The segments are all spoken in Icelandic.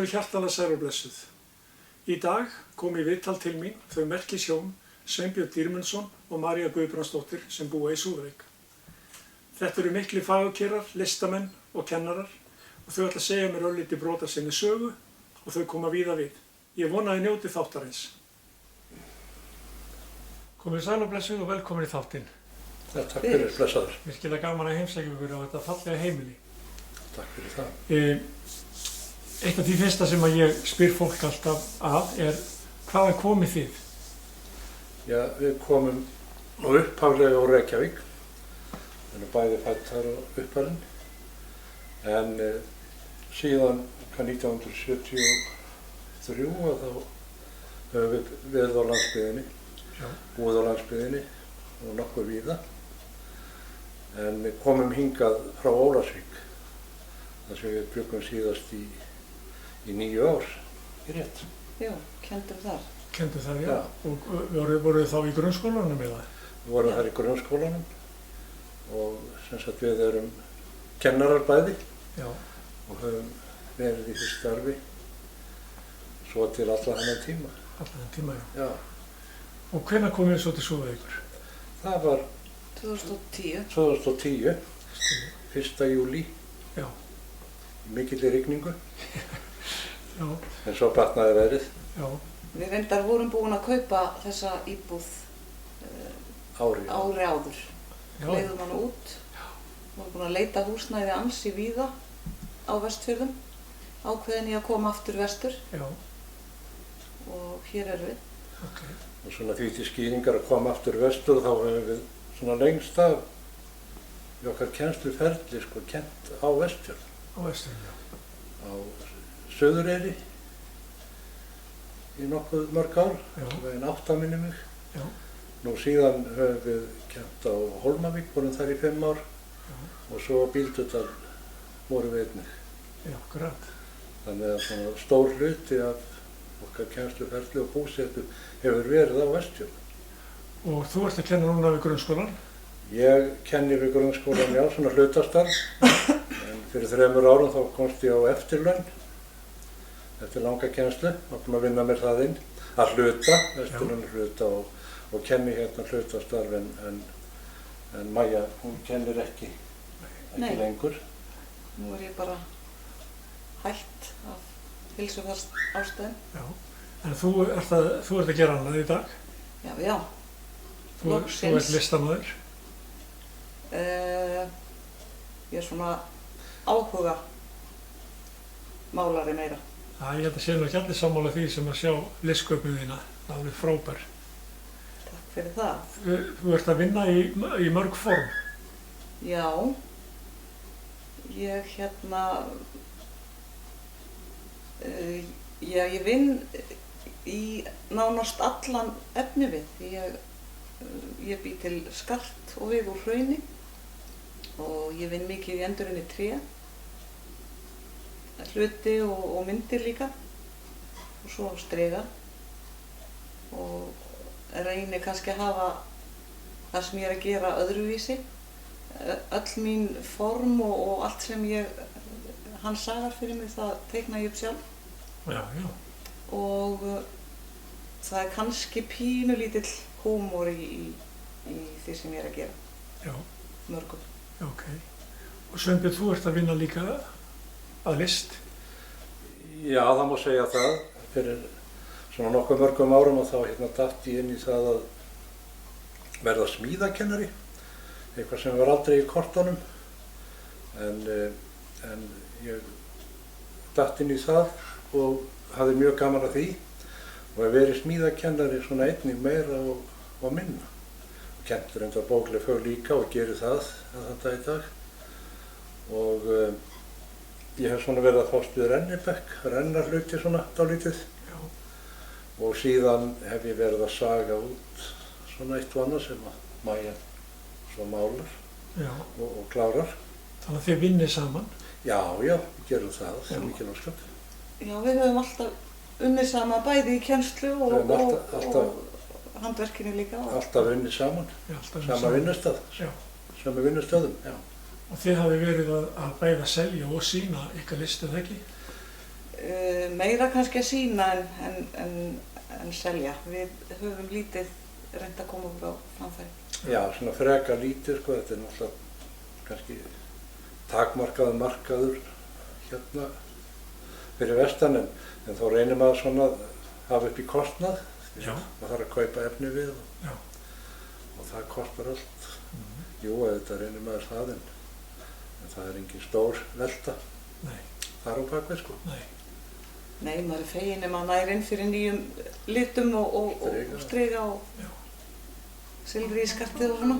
Vertu nú hjartanlega sæl og blessuð. Í dag kom í viðtal til mín þau merkis hjón Sveinbjörn Dýrmundsson og María Guðbrandsdóttir sem búa í Súðavík. Þetta eru miklir fagurkerar, listamenn og kennarar og þau ætla að segja mér örlítið brot af sinni sögu og þau koma víða við. Ég vona að þið njótið þáttarins. Komið sæl og blessuð og velkomin í þáttinn. Takk fyrir, blessaður. Virkilega gaman að heimsækja ykkur á þetta fallega heimili. Takk fyrir það. Eitt af því fyrsta sem að ég spyr fólk alltaf að er hvaðan komið þið? Já, við komum nú upphaflega á Reykjavík. Við erum bæði fædd þar á upphafinn. En síðan 1973 þá höfum við verið á landsbyggðinni, búið á landsbyggðinni og nokkuð víða. En við komum hingað frá Ólafsvík, þar sem við bjuggum síðast í 9 ár, í rétt. Já, kenndum þar. Kenndum þar, já. Og voruð þið þá í grunnskólanum eða? Við vorum þar í grunnskólanum og sem sagt við erum kennarar bæði og höfum verið í þessu starfi svo til alla þennan tíma. Alla þennan tíma, já. Og hvenær komið þið svo til Súðavíkur? Það var 2010. 1. júlí. Já. Í mikilli rigningu. Já. En svo batnaði veðrið. Já. Við reyndar vorum búin að kaupa þessa íbúð ári áður. Leigðum hana út. Vorum búin að leita húsnæði ansi víða á Vestfjörðum. Ákveðin í að koma aftur vestur. Já. Og hér erum við. Okay. Og svona því til skýringar að koma aftur vestur þá hefum við svona lengst af í okkar kennsluferli kennt á Vestfjörðum. Á Vestfjörðum, já. Á Suðureyri í nokkuð mörg ár, veginn 8 minni mig. Já. Nú síðan höfum við kennt á Hólmavík, vorum þar í 5 ár og svo á Bíldudal vorum við einnig. Já, akkurat. Þannig að svona stór hluti af okkar kennsluferli og búsetu hefur verið á Vestfjörðum. Og þú ert að kenna núna við grunnskólan? Ég kenni við grunnskólan, já, svona hlutastarf. En fyrir 3 árum þá komst ég á eftirlaun. Eftir langa kennslu, var búinn að vinna mér það inn. Að hluta, eftirlaun hluta og kenni hérna hlutastarf en Maja, hún kennir ekki lengur. Nú ég bara hætt af heilsufarsástæðum. Já. En þú ert að gera annað í dag? Já. Þú ert listamaður? Ég er svona áhuga málari meira. Ég held að sé nú ekki allir sammála því sem að sjá listsköpun þína. Það er frábær. Takk fyrir það. Þú ert að vinna í mörg form? Já. Ég vinn í nánast allan efnivið. Ég bý til skart og við úr hrauni og ég vinn mikið í endurvinni tré, hluti og myndir líka og svo striga og reyni kannski að hafa það sem ég er að gera öðruvísi. Öll mín form og allt sem hann sagar fyrir mig, það teikna ég upp sjálf. Já. Og það er kannski pínulítill húmor í því sem ég er að gera. Já. Mörgum. Ok. Og Sveinbjörn, þú ert að vinna líka að list? Já, það má segja það. Fyrir svona nokkuð mörgum árum og þá datt ég inn í það að verða smíðakennari. Eitthvað sem var aldrei í kortunum. En ég datt inn í það og hafði mjög gaman að því og hef verið smíðakennari svona einnig meira og minna. Kennt reyndar bókleg fög líka og gerir það þetta í dag. Og ég hef svona verið að fást við rennibekk, rennarhluti svona dálítið. Já. Og síðan hef ég verið að saga út svona eitt og annað sem að Maja svo málar og klárar. Þannig að þið vinnið saman? Já, við gerum það, það er mikið náskap. Já, við höfum alltaf unnið saman bæði í kennslu og handverkinu líka. Alltaf unnið saman, sama vinnustað, sama vinnustöðum, já. Og þið hafið verið að bæða selja og sýna ykkar list, eða ekki? Meira kannski að sýna en selja. Við höfum lítið reynt að koma okkur á framfæri. Já, svona freka lítið sko, þetta náttúrulega kannski takmarkaður markaður hérna fyrir vestan en þá reynir maður svona að hafa upp í kostnað. Maður þarf að kaupa efni við og það kostar allt. Jú, þetta reynir maður það en það engin stór velta. Þar á bakvið sko. Nei, maður feginn maður nær inn fyrir nýjum litum og striga og silfri í skartið og svona.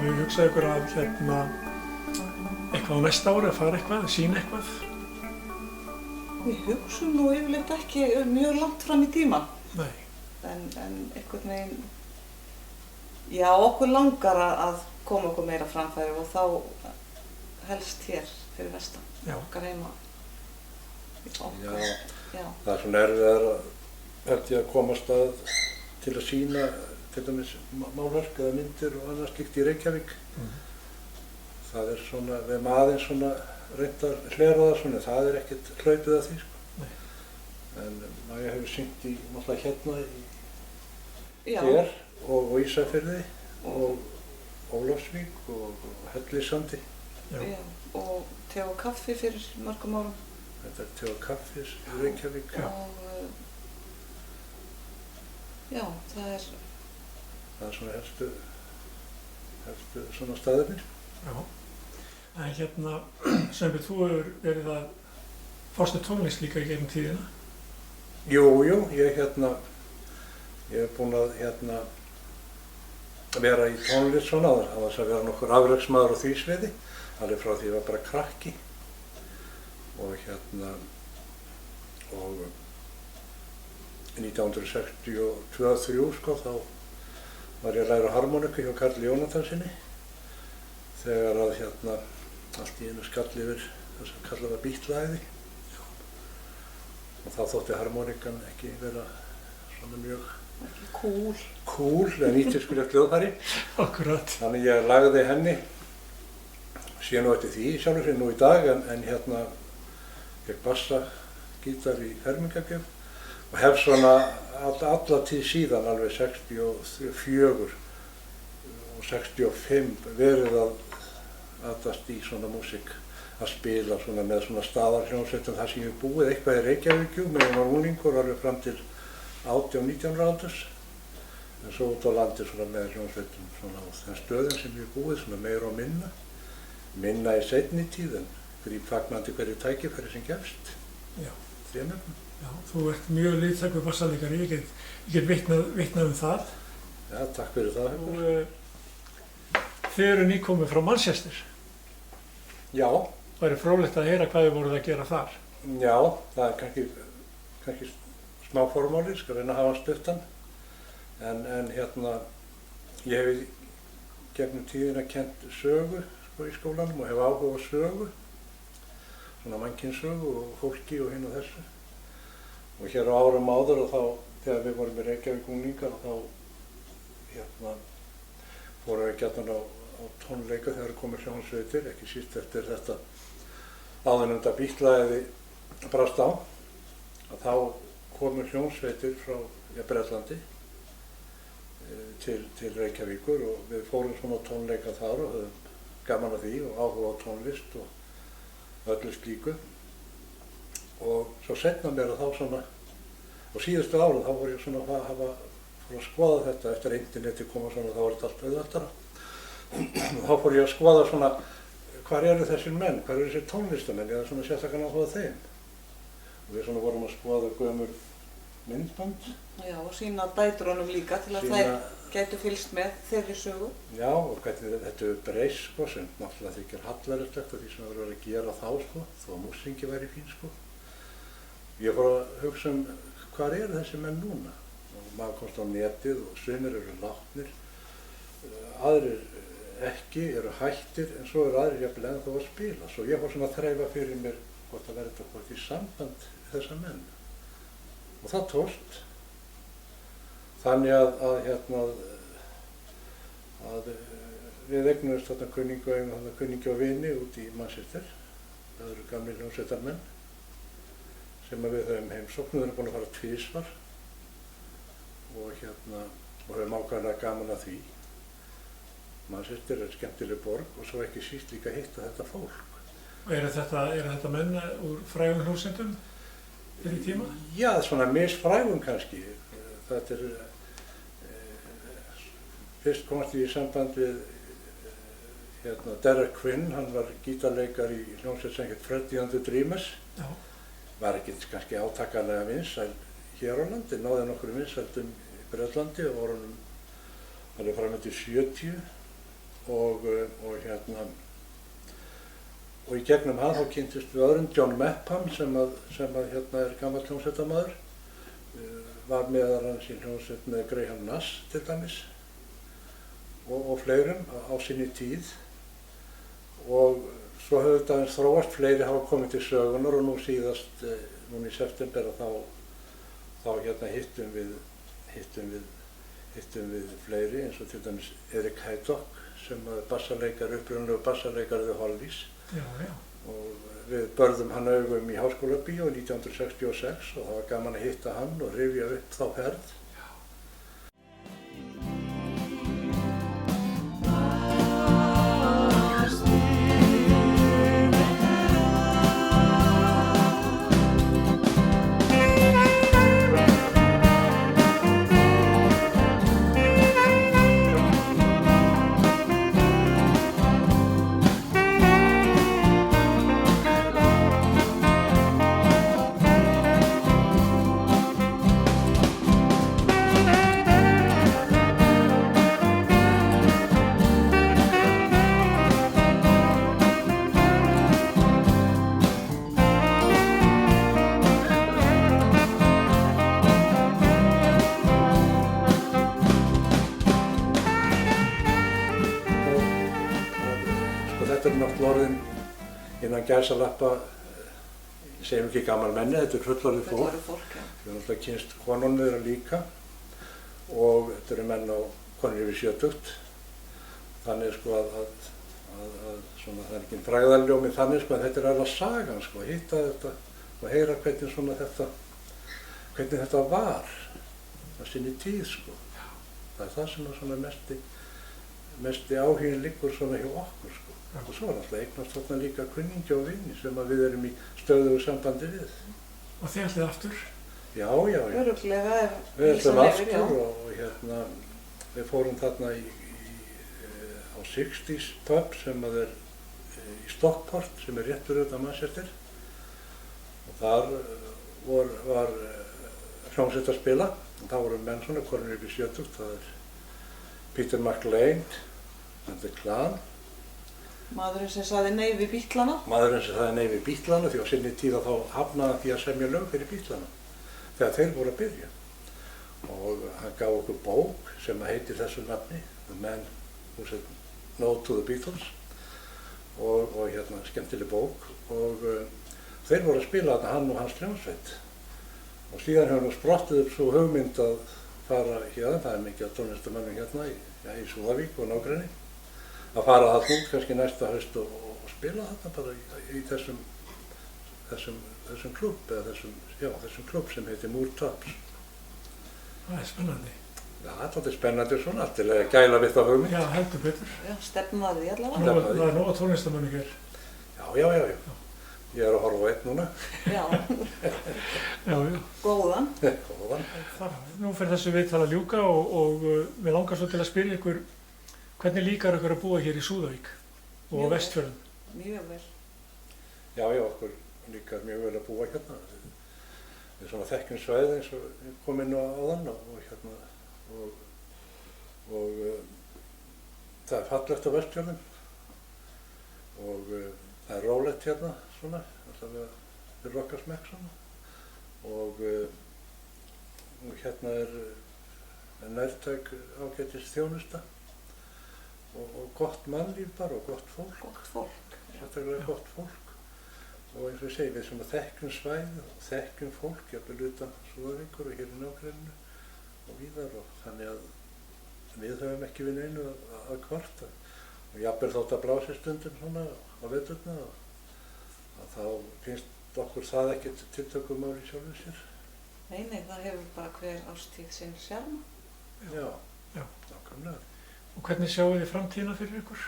Við hugsaði ykkur að eitthvað á næsta ári að fara eitthvað, sýna eitthvað? Við hugsum nú yfirleitt ekki mjög langt fram í tímann. Nei. En einhvern veginn, já, okkur langar að koma okkur meira framfæri og þá helst hér fyrir vestan. Okkar heima. Já, það er svona erfiðar held ég að komast að til að sýna til dæmis málverk eða myndir og annað slíkt í Reykjavík. Það er svona, við erum aðeins svona reynt að hlera það svona, það er ekkert hlaupið að því sko. En Maja hefur sýnt í náttúrulega hérna hér og Ísafirði og Ólafsvík og Hellisandi. Já, og te og kaffi fyrir mörgum árum. Þetta er te og kaffi í Reykjavík. Og já, það er svona helstu svona staðirnir. Já, en Sveinbjörn, þú hefur verið að fást með tónlist líka í gegnum tíðina? Jú, ég hef búinn að vera í tónlist svona, á þess að vera nokkur afreksmaður á því sviði, alveg frá því ég var bara krakki. Og 1962-63 sko, þá var ég að læra harmoniku hjá Karli Jónathansinni þegar að allt í einu skall yfir það sem kallað var Bítlaæði. Og þá þótti harmonikan ekki vera svona mjög cool en nýttiskulegt hljóðfæri. Akkurat. Þannig ég lagði henni, sé nú eftir því sjálfur sér nú í dag en ég bassa gítar í fermingargjöf og hef svona alla tíð síðan, alveg 64 og 65, verið að aðast í svona músík, að spila svona með svona staðarhljómsveitum þar sem ég hef búið eitthvað í Reykjavík, meðan ég var unglingur alveg fram til 18-19 aldurs, en svo út á landi svona með hljómsveitum svona á þeim stöðum sem ég hef búið, svona meira og minna í seinni tíð, en gríp fagnandi hverju tækifæri sem gefst. Já, þú ert mjög liðtækur bassaleikari, ég get vitnað það. Já, takk fyrir það. Og þið eru nýkomið frá Manchester. Já. Það er fróðlegt að heyra hvað þið voruð að gera þar. Já, það er kannski smá formáli, skal reyna að hafa stuttan. En ég hef gegnum tíðina kennt sögu sko, í skólanum og hef áhuga á sögu. svona mannkynssögu og fólki og hinn og þessu. Og hér á árum áður og þá, þegar við vorum í Reykjavík unglingar, þá fórum við gjarnan á tónleika þegar komið hljómsveitir, ekki síst eftir þetta áðurnefnda Bítlaæði brast á, að þá komu hljómsveitir frá Bretlandi til Reykjavíkur og við fórum svona á tónleika þar og höfum gaman af því og áhuga á tónlist og öllu slíku. Og svo seinna mér að þá svona, á síðustu árum þá fór ég svona fór að skoða þetta eftir að interneti kom og svona, þá var þetta allt auðveldara. Þá fór ég að skoða svona, hvar eru þessir menn, hvar eru þessir tónlistamenn, eða svona sérstaklega áhuga þeim. Og við svona vorum að skoða gömul myndbönd. Já, og sýna dætrunum líka til að þær gætu fylgst með þeirri sögu. Já, og hvernig þetta hefur breyst, sko, sem náttúrulega þykir hallærislegt af því sem það voru að gera þá, sko, þó að músíki væri fín, sko. Ég fór að hugsa hvar eru þessi menn núna? Og maður komst á netið og sumir eru látnir, aðrir ekki, eru hættir, en svo eru aðrir jafnvel ennþá að spila. Svo ég fór svona að þreifa fyrir mér hvort að verða hvort í samband við þessa menn. Og það tókst. Þannig að við eignuðumst þarna kunningja og vini út í Manchester. Það eru gamlir hljómsveitarmenn sem við höfum heimsókn. Við erum búin að fara tvisvar og höfum ákaflega gaman að því. Manchester er skemmtileg borg og svo ekki síst líka hitta þetta fólk. Og eru þetta menn úr frægum hljómsveitum fyrir tíma? Já, svona misfrægum kannski. Þetta fyrst komast ég í samband við Derek Quinn, hann var gítarleikari í hljómsveit sem hét Freddie and the Dreamers. Já. Var ekki kannski átakanlega vinsæl hér á landi, náði nokkrum vinsældum í Bretlandi og voru alveg fram til 70. Og í gegnum hann þá kynntist við öðrum, John Mepham sem er gamall hljómsveitarmaður, var meðal hans í hljómsveit með Graham Nash til dæmis og fleirum á sinni tíð. Og svo höfðu þetta aðeins þróast, fleiri hafa komið til sögunar og nú síðast, núna í september þá hittum við fleiri eins og til dæmis Eric Haydock sem er upprunalegur bassaleikari við Hollies. Já, já. Og við börðum hann augum í Háskólabíó 1966 og það var gaman að hitta hann og rifja upp þá ferð. Innan gæsalappa, ég segjum ekki gamal menni, þetta er fullorðið fólk. Ja. Við höfum alltaf kynst konunum þeirra líka og þetta eru menn og konur yfir 70. Þannig sko að svona, það er ekki frægðarljómi þannig sko að þetta er alveg sagan sko, að hitta þetta og heyra hvernig svona þetta var á sinni tíð sko. Það er það sem er svona mesti áhuginn liggur svona hjá okkur sko. Og svo er alltaf eignast þarna líka kunningja og vini sem við erum í stöðugu sambandi við. Og þið ætlið aftur? Já. Örugglega við ætlum aftur og við fórum þarna á 60's pub sem er í Stockport sem er rétt fyrir utan Manchester. Og þar var hljómsveit að spila og þá voru menn svona konur upp í 70, það er Peter McLean and the Clan. Maðurinn sem sagði nei við Bítlana. Maðurinn sem sagði nei við Bítlana því á sinni tíð þá hafnaði því að semja lög fyrir Bítlana þegar þeir voru að byrja. Og hann gaf okkur bók sem heitir þessu nafni, The Man Who Said No to the Beatles og skemmtileg bók og Þeir voru að spila þarna, hann og hans hljómsveit. Og síðan hefur nú sprottið upp svo hugmynd að fara hérna, það er mikið af tónlistarmönnum hérna í Súðavík og nágrenni, að fara þarna út kannski næsta haust og spila þarna bara í þessum klúbb, eða þessum klúbb sem heitir Moor Tops. Það er spennandi. Já, þetta er spennandi svona, til að gæla við það hugmynd. Já, heldur betur. Já, stefnum að því allavega. Það er nóga tónlistarmönnum hér. Já. Ég er að horfa á einn núna. Já. Já. Góðan. Góðan. Nú fer þessu viðtal að ljúka og við langar svo til að spyrja ykkur hvernig líkar ykkur að búa hér í Súðavík og á Vestfjörðum? Mjög vel. Já, okkur líkar mjög vel að búa hérna. Við svona þekkjum svæði eins og við komum inn á áðan og hérna og það er fallegt á Vestfjörðum og það er rólegt hérna svona, allavega fyrir okkar smekk svona og hérna er nærtæk ágætis þjónusta og gott mannlíf bara og gott fólk. Gott fólk. Sérstaklega gott fólk og eins og ég segi við sem að þekkjum svæði og þekkjum fólk, jafnvel utan Súðavíkur og hér í nágrenninu og víðar og þannig að við höfum ekki við neinu að kvarta og jafnvel þótt að blási stundum svona á veturna og þá finnst okkur það ekkert tiltökumál í sjálfu sér. Nei, það hefur bara hver árstíð sinn sjarma. Já, nákvæmlega. Og hvernig sjáu þið framtíðina fyrir ykkur?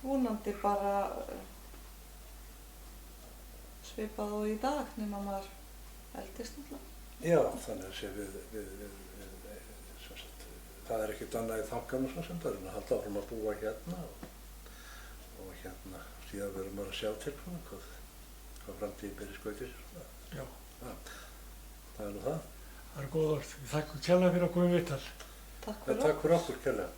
Vonandi bara svipað og í dag nema maður eldist náttúrulega. Já, þannig að sé það er ekkert annað í þanganum svo sem það er að halda áfram að búa hérna og hérna síðan verðum við að sjá til hvað framtíðin ber í skauti sér. Já. Það er nú það. Það eru góð orð. Þakka kærlega fyrir að koma í viðtal. Takk fyrir. Takk fyrir okkur kærlega.